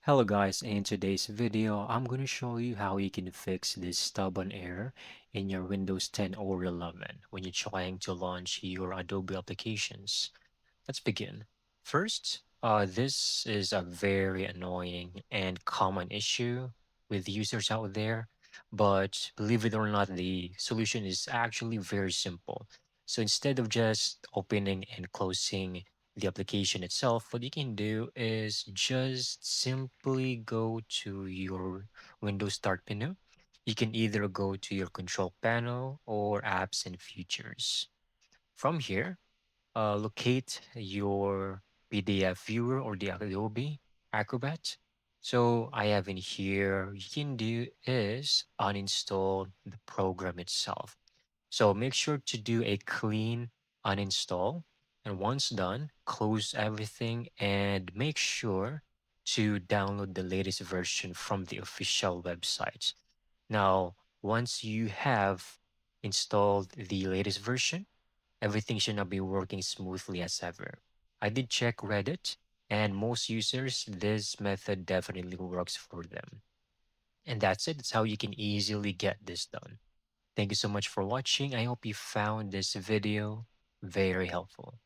Hello guys, in today's video, I'm going to show you how you can fix this stubborn error in your Windows 10 or 11 when you're trying to launch your Adobe applications. Let's begin. First, this is a very annoying and common issue with users out there, but believe it or not, the solution is actually very simple. So instead of just opening and closing the application itself, what you can do is just simply go to your Windows Start menu. You can either go to your control panel or apps and features. From here, locate your PDF viewer or the Adobe Acrobat. So I have in here, you can do is uninstall the program itself. So make sure to do a clean uninstall. And once done, close everything and make sure to download the latest version from the official website. Now, once you have installed the latest version, everything should not be working smoothly as ever. I did check Reddit, and most users, this method definitely works for them. And that's it. That's how you can easily get this done. Thank you so much for watching. I hope you found this video very helpful.